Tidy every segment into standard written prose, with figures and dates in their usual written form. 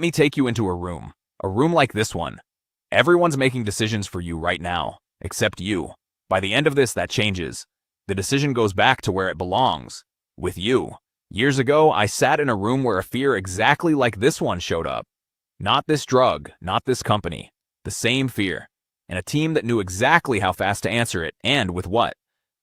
me take you into a room like this one. Everyone's making decisions for you right now, except you. By the end of this, that changes. The decision goes back to where it belongs, with you. Years ago, I sat in a room where a fear exactly like this one showed up. Not this drug, not this company. The same fear. And a team that knew exactly how fast to answer it, and with what.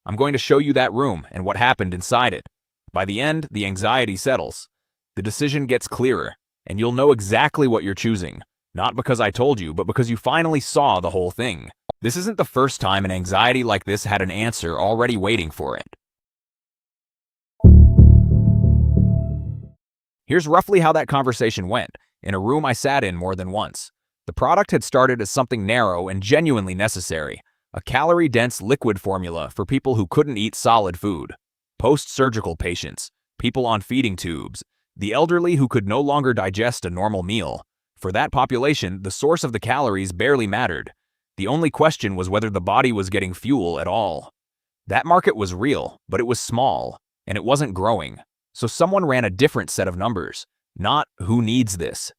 I'm going to show you that room and what happened inside it. By the end, the anxiety settles. The decision gets clearer, and you'll know exactly what you're choosing. Not because I told you, but because you finally saw the whole thing. This isn't the first time an anxiety like this had an answer already waiting for it. Here's roughly how that conversation went, in a room I sat in more than once. The product had started as something narrow and genuinely necessary, a calorie-dense liquid formula for people who couldn't eat solid food. Post-surgical patients, people on feeding tubes, the elderly who could no longer digest a normal meal. For that population, the source of the calories barely mattered. The only question was whether the body was getting fuel at all. That market was real, but it was small, and it wasn't growing. So someone ran a different set of numbers. Not who needs this.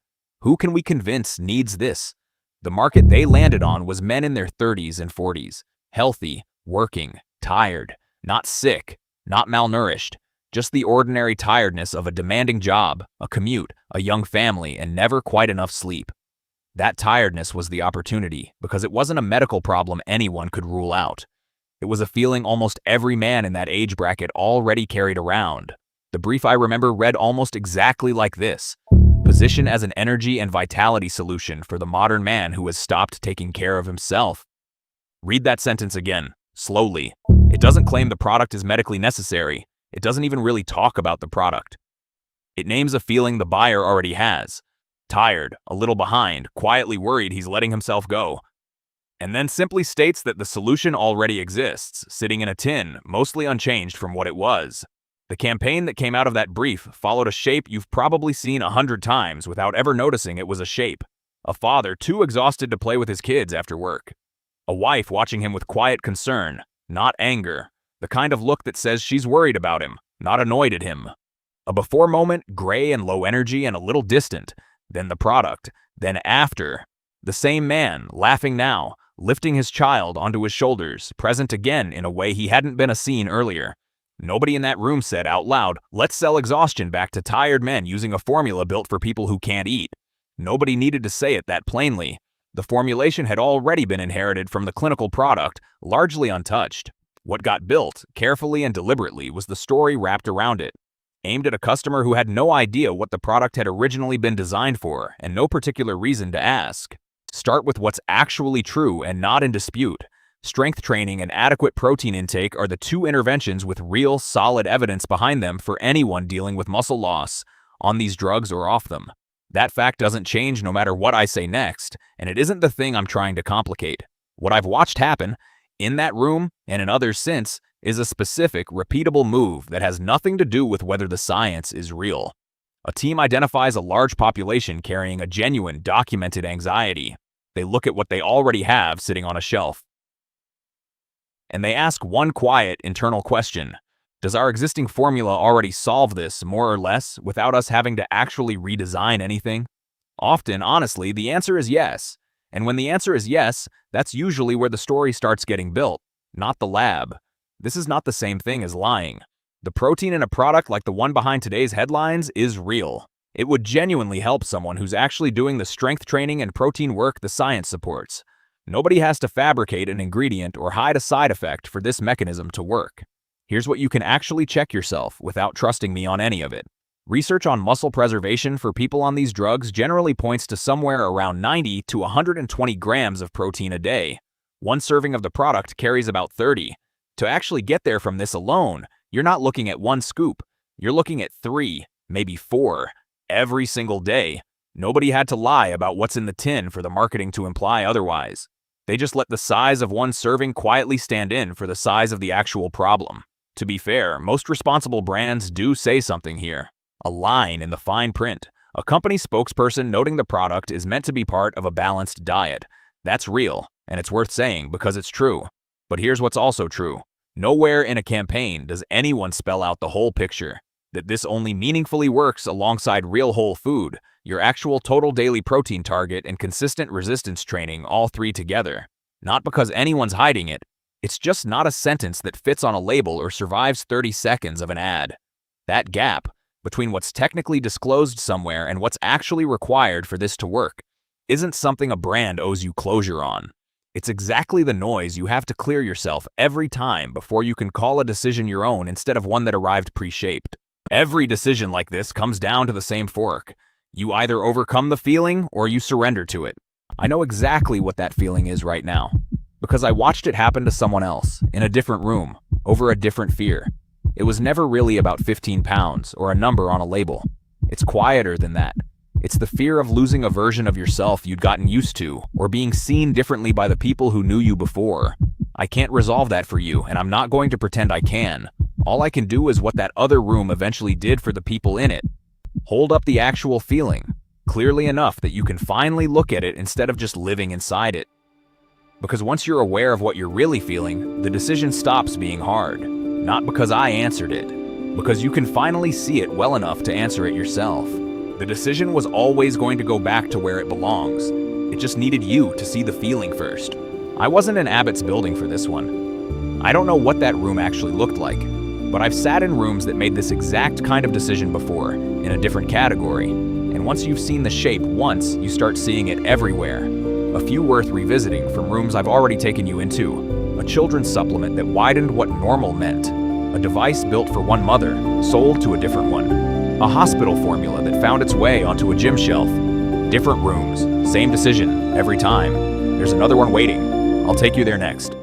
Who can we convince needs this? The market they landed on was men in their 30s and 40s. Healthy, working, tired, not sick, not malnourished. Just the ordinary tiredness of a demanding job, a commute, a young family, and never quite enough sleep. That tiredness was the opportunity, because it wasn't a medical problem anyone could rule out. It was a feeling almost every man in that age bracket already carried around. The brief I remember read almost exactly like this: position as an energy and vitality solution for the modern man who has stopped taking care of himself. Read that sentence again, slowly. It doesn't claim the product is medically necessary. It doesn't even really talk about the product. It names a feeling the buyer already has. Tired, a little behind, quietly worried he's letting himself go. And then simply states that the solution already exists, sitting in a tin, mostly unchanged from what it was. The campaign that came out of that brief followed a shape you've probably seen 100 times without ever noticing it was a shape. A father too exhausted to play with his kids after work. A wife watching him with quiet concern, not anger. The kind of look that says she's worried about him, not annoyed at him. A before moment, gray and low energy and a little distant. Then the product. Then after. The same man, laughing now, lifting his child onto his shoulders, present again in a way he hadn't been seen earlier. Nobody in that room said out loud, "Let's sell exhaustion back to tired men using a formula built for people who can't eat." Nobody needed to say it that plainly. The formulation had already been inherited from the clinical product, largely untouched. What got built, carefully and deliberately, was the story wrapped around it, aimed at a customer who had no idea what the product had originally been designed for and no particular reason to ask. Start with what's actually true and not in dispute. Strength training and adequate protein intake are the two interventions with real, solid evidence behind them for anyone dealing with muscle loss, on these drugs or off them. That fact doesn't change no matter what I say next, and it isn't the thing I'm trying to complicate. What I've watched happen, in that room and in others since, is a specific, repeatable move that has nothing to do with whether the science is real. A team identifies a large population carrying a genuine, documented anxiety. They look at what they already have sitting on a shelf. And they ask one quiet, internal question. Does our existing formula already solve this, more or less, without us having to actually redesign anything? Often, honestly, the answer is yes. And when the answer is yes, that's usually where the story starts getting built, not the lab. This is not the same thing as lying. The protein in a product like the one behind today's headlines is real. It would genuinely help someone who's actually doing the strength training and protein work the science supports. Nobody has to fabricate an ingredient or hide a side effect for this mechanism to work. Here's what you can actually check yourself without trusting me on any of it. Research on muscle preservation for people on these drugs generally points to somewhere around 90 to 120 grams of protein a day. One serving of the product carries about 30. To actually get there from this alone, you're not looking at one scoop. You're looking at 3, maybe 4, every single day. Nobody had to lie about what's in the tin for the marketing to imply otherwise. They just let the size of one serving quietly stand in for the size of the actual problem. To be fair, most responsible brands do say something here. A line in the fine print. A company spokesperson noting the product is meant to be part of a balanced diet. That's real, and it's worth saying because it's true. But here's what's also true. Nowhere in a campaign does anyone spell out the whole picture. That this only meaningfully works alongside real whole food, your actual total daily protein target, and consistent resistance training, all three together. Not because anyone's hiding it, it's just not a sentence that fits on a label or survives 30 seconds of an ad. That gap between what's technically disclosed somewhere and what's actually required for this to work isn't something a brand owes you closure on. It's exactly the noise you have to clear yourself every time before you can call a decision your own instead of one that arrived pre-shaped. Every decision like this comes down to the same fork. You either overcome the feeling or you surrender to it. I know exactly what that feeling is right now, because I watched it happen to someone else, in a different room, over a different fear. It was never really about 15 pounds or a number on a label. It's quieter than that. It's the fear of losing a version of yourself you'd gotten used to, or being seen differently by the people who knew you before. I can't resolve that for you, and I'm not going to pretend I can. All I can do is what that other room eventually did for the people in it. Hold up the actual feeling, clearly enough that you can finally look at it instead of just living inside it. Because once you're aware of what you're really feeling, the decision stops being hard. Not because I answered it, because you can finally see it well enough to answer it yourself. The decision was always going to go back to where it belongs. It just needed you to see the feeling first. I wasn't in Abbott's building for this one. I don't know what that room actually looked like, but I've sat in rooms that made this exact kind of decision before, in a different category. And once you've seen the shape once, you start seeing it everywhere. A few worth revisiting from rooms I've already taken you into. A children's supplement that widened what normal meant. A device built for one mother, sold to a different one. A hospital formula that found its way onto a gym shelf. Different rooms, same decision, every time. There's another one waiting. I'll take you there next.